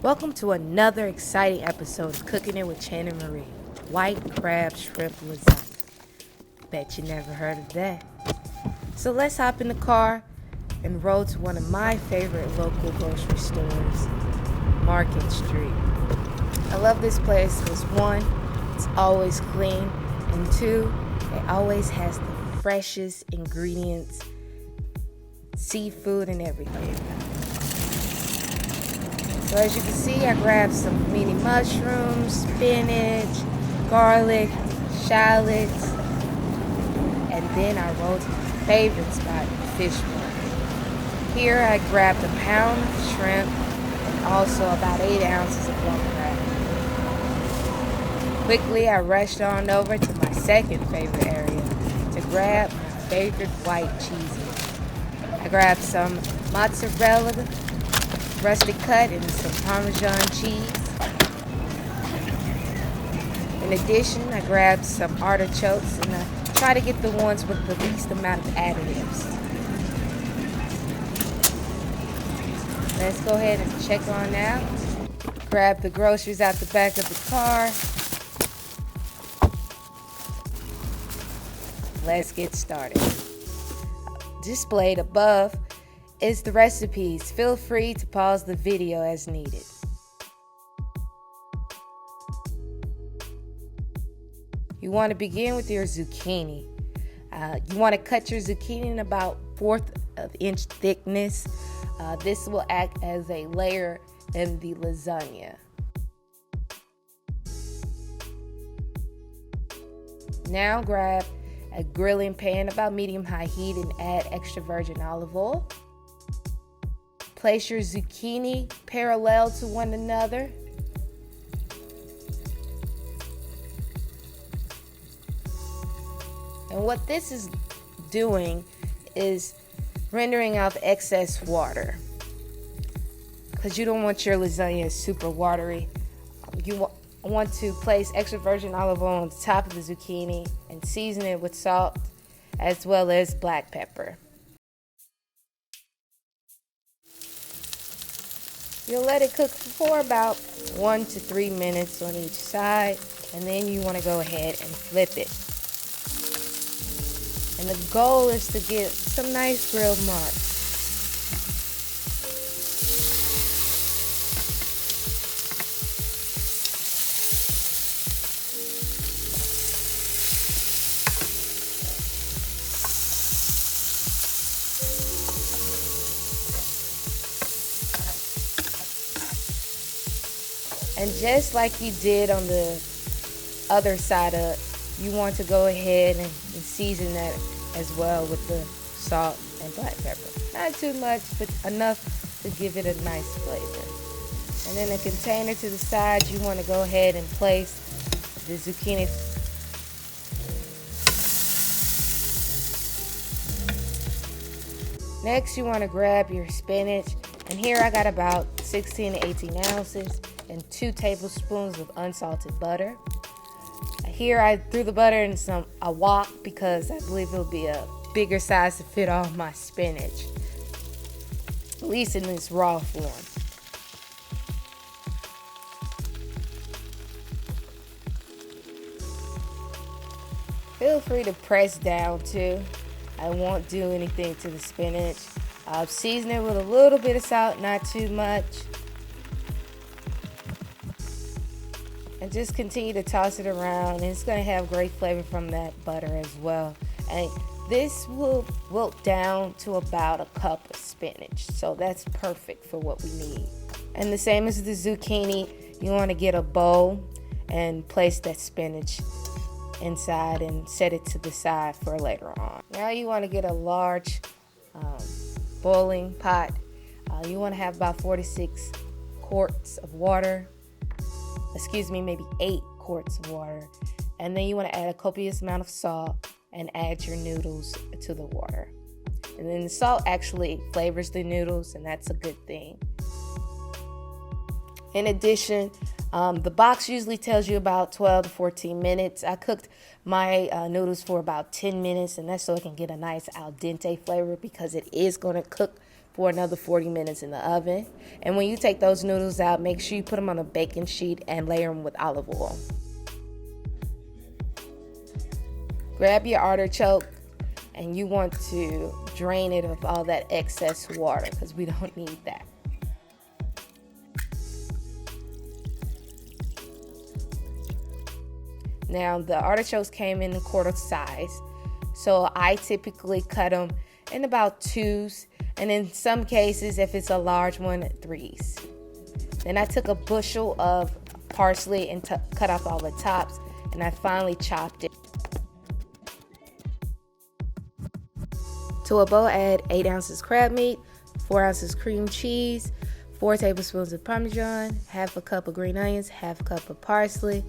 Welcome to another exciting episode of Cooking It with Channin Murrie. White crab shrimp lasagna. Bet you never heard of that. So let's hop in the car and roll to one of my favorite local grocery stores, Market Street. I love this place because one, it's always clean, and two, it always has the freshest ingredients, seafood and everything. So as you can see, I grabbed some mini mushrooms, spinach, garlic, shallots, and then I rolled to my favorite spot, fish market. Here I grabbed a pound of shrimp and also about 8 ounces of lump crab. Quickly, I rushed on over to my second favorite area to grab my favorite white cheeses. I grabbed some mozzarella, rustic cut, and some Parmesan cheese. In addition, I grabbed some artichokes and I try to get the ones with the least amount of additives. Let's go ahead and check on out. Grab the groceries out the back of the car. Let's get started. Displayed above is the recipes. Feel free to pause the video as needed. You want to begin with your zucchini. You want to cut your zucchini in about 1/4 of inch thickness. This will act as a layer in the lasagna. Now grab a grilling pan about medium-high heat and add extra virgin olive oil. Place your zucchini parallel to one another. And what this is doing is rendering out the excess water, because you don't want your lasagna super watery. You want to place extra virgin olive oil on the top of the zucchini and season it with salt as well as black pepper. You'll let it cook for about 1 to 3 minutes on each side, and then you want to go ahead and flip it. And the goal is to get some nice grilled marks. And just like you did on the other side of it, you want to go ahead and season that as well with the salt and black pepper. Not too much, but enough to give it a nice flavor. And then a container to the side, you want to go ahead and place the zucchini. Next, you want to grab your spinach. And here I got about 16 to 18 ounces and 2 tablespoons of unsalted butter. Here I threw the butter in a wok because I believe it'll be a bigger size to fit all my spinach, at least in this raw form. Feel free to press down too. I won't do anything to the spinach. I'll season it with a little bit of salt, not too much. And just continue to toss it around, and it's going to have great flavor from that butter as well. And this will wilt down to about a cup of spinach, so that's perfect for what we need. And the same as the zucchini, you want to get a bowl and place that spinach inside and set it to the side for later on. Now you want to get a large boiling pot. You want to have about 46 quarts of water. Maybe 8 quarts of water. And then you want to add a copious amount of salt and add your noodles to the water. And then the salt actually flavors the noodles, and that's a good thing. In addition, the box usually tells you about 12 to 14 minutes. I cooked my noodles for about 10 minutes, and that's so it can get a nice al dente flavor, because it is going to cook for another 40 minutes in the oven. And when you take those noodles out, make sure you put them on a baking sheet and layer them with olive oil. Grab your artichoke, and you want to drain it of all that excess water because we don't need that. Now the artichokes came in a quarter size, so I typically cut them in about 2s, and in some cases, if it's a large one, 3s. Then I took a bushel of parsley and cut off all the tops, and I finely chopped it. To a bowl, add 8 ounces crab meat, 4 ounces cream cheese, 4 tablespoons of Parmesan, half a cup of green onions, half a cup of parsley,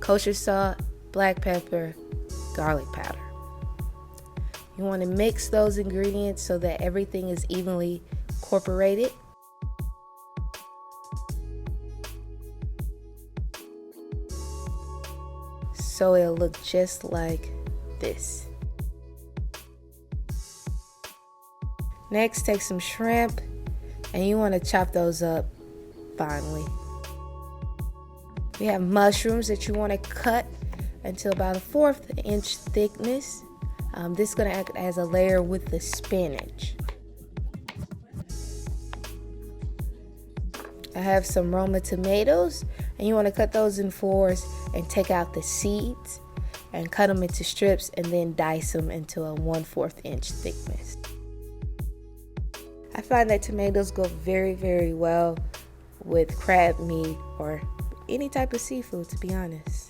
kosher salt, black pepper, garlic powder. You want to mix those ingredients so that everything is evenly incorporated. So it'll look just like this. Next, take some shrimp, and you want to chop those up finely. We have mushrooms that you want to cut until about a 1/4 inch thickness. This is going to act as a layer with the spinach. I have some Roma tomatoes, and you want to cut those in 4s and take out the seeds and cut them into strips and then dice them into a 1/4 inch thickness. I find that tomatoes go very, very well with crab meat or any type of seafood, to be honest.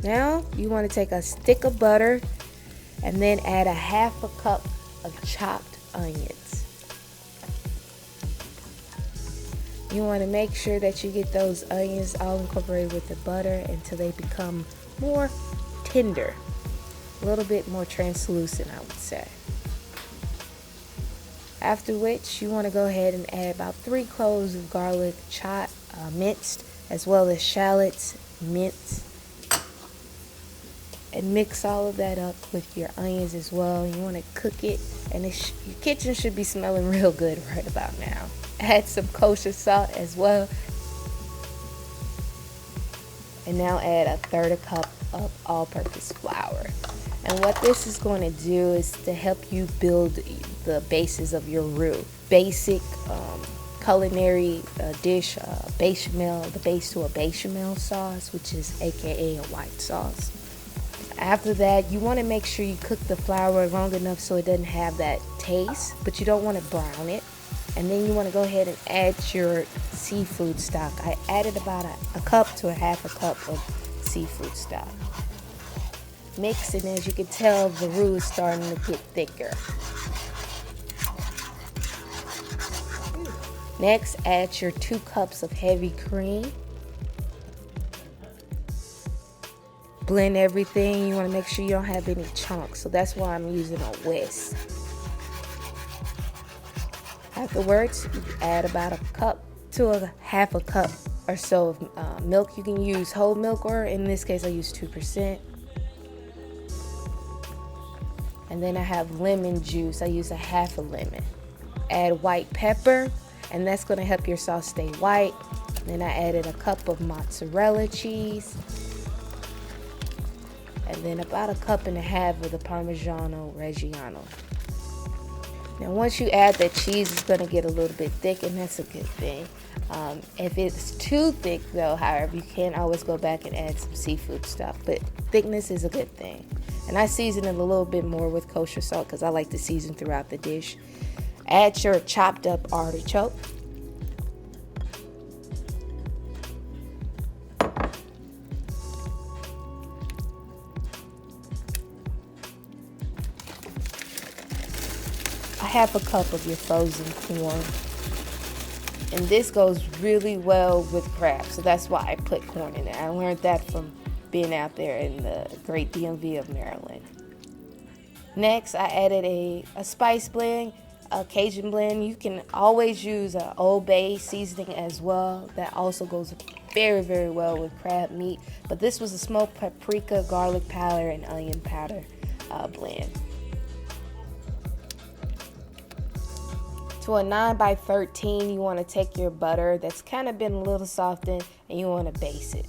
Now you want to take a stick of butter and then add a 1/2 cup of chopped onions. You want to make sure that you get those onions all incorporated with the butter until they become more tender, a little bit more translucent, I would say. After which, you want to go ahead and add about 3 cloves of garlic chopped, minced, as well as shallots minced. And mix all of that up with your onions as well. You want to cook it, and your kitchen should be smelling real good right about now. Add some kosher salt as well. And now add a 1/3 cup of all-purpose flour. And what this is going to do is to help you build the basis of your roux. Basic culinary dish, bechamel, the base to a bechamel sauce, which is aka a white sauce. After that, you want to make sure you cook the flour long enough so it doesn't have that taste, but you don't want to brown it. And then you want to go ahead and add your seafood stock. I added about a cup to a 1/2 cup of seafood stock. Mix, and as you can tell, the roux is starting to get thicker. Next, add your 2 cups of heavy cream. Blend everything. You want to make sure you don't have any chunks, so that's why I'm using a whisk. Afterwards, you add about a cup to a 1/2 cup or so of milk. You can use whole milk, or in this case I use 2%. And then I have lemon juice. I use a 1/2 lemon. Add white pepper, and that's going to help your sauce stay white. Then I added a cup of mozzarella cheese, and then about a 1.5 cups of the Parmigiano Reggiano. Now once you add the cheese, it's going to get a little bit thick, and that's a good thing. If it's too thick though, however, you can always go back and add some seafood stuff, but thickness is a good thing. And I season it a little bit more with kosher salt because I like to season throughout the dish. Add your chopped up artichoke. A 1/2 cup of your frozen corn. And this goes really well with crab, so that's why I put corn in it. I learned that from being out there in the great DMV of Maryland. Next, I added a spice blend, a Cajun blend. You can always use an Old Bay seasoning as well. That also goes very, very well with crab meat. But this was a smoked paprika, garlic powder, and onion powder. blend. To a 9x13, you want to take your butter that's kind of been a little softened and you want to base it.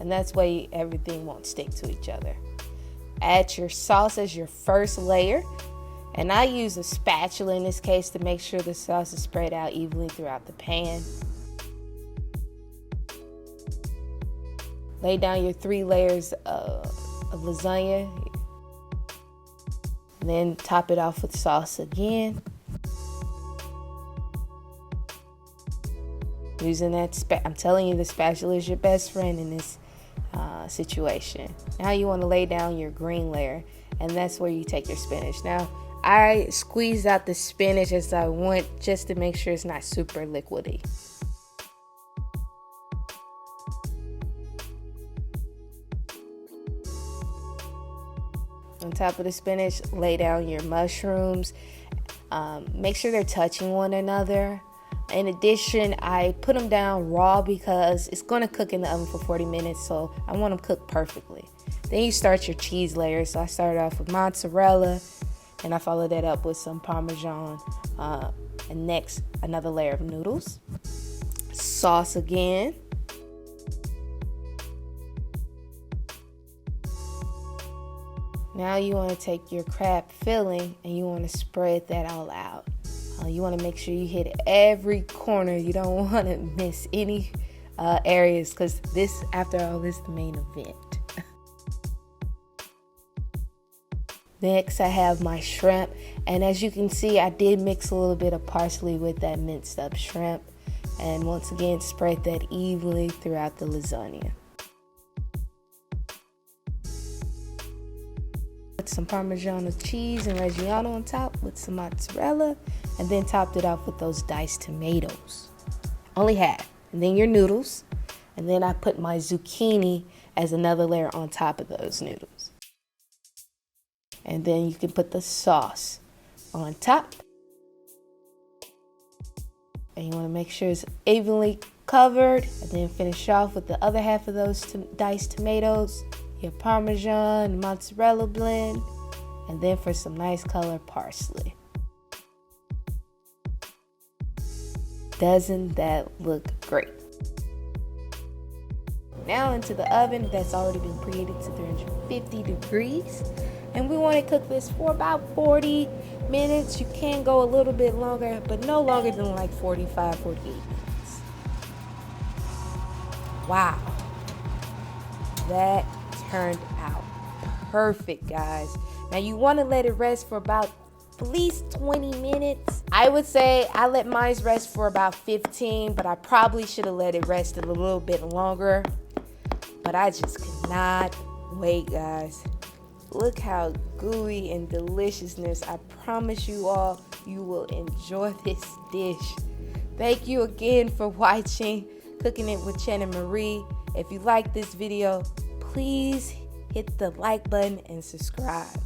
And that's why everything won't stick to each other. Add your sauce as your first layer. And I use a spatula in this case to make sure the sauce is spread out evenly throughout the pan. Lay down your 3 layers of lasagna. And then top it off with sauce again. Using that, I'm telling you, the spatula is your best friend in this situation. Now you want to lay down your green layer, and that's where you take your spinach. Now, I squeeze out the spinach as I want, just to make sure it's not super liquidy. On top of the spinach, lay down your mushrooms. Make sure they're touching one another. In addition, I put them down raw because it's going to cook in the oven for 40 minutes, so I want them cooked perfectly. Then you start your cheese layer. So I started off with mozzarella, and I followed that up with some Parmesan. And next, another layer of noodles. Sauce again. Now you want to take your crab filling and you want to spread that all out. You want to make sure you hit every corner. You don't want to miss any areas, because this, after all, this is the main event. Next, I have my shrimp. And as you can see, I did mix a little bit of parsley with that minced up shrimp. And once again, spread that evenly throughout the lasagna. Put some Parmesan cheese and Reggiano on top with some mozzarella, and then topped it off with those diced tomatoes. Only half. And then your noodles. And then I put my zucchini as another layer on top of those noodles. And then you can put the sauce on top. And you want to make sure it's evenly covered. And then finish off with the other half of those diced tomatoes, your Parmesan, mozzarella blend, and then for some nice color, parsley. Doesn't that look great? Now into the oven that's already been preheated to 350 degrees. And we want to cook this for about 40 minutes. You can go a little bit longer, but no longer than like 45, 48 minutes. Wow. That turned out perfect, guys. Now you want to let it rest for about at least 20 minutes. I would say I let mine rest for about 15, but I probably should have let it rest a little bit longer. But I just could not wait, guys. Look how gooey and deliciousness. I promise you all, you will enjoy this dish. Thank you again for watching Cooking It with Channin Murrie. If you like this video, please hit the like button and subscribe.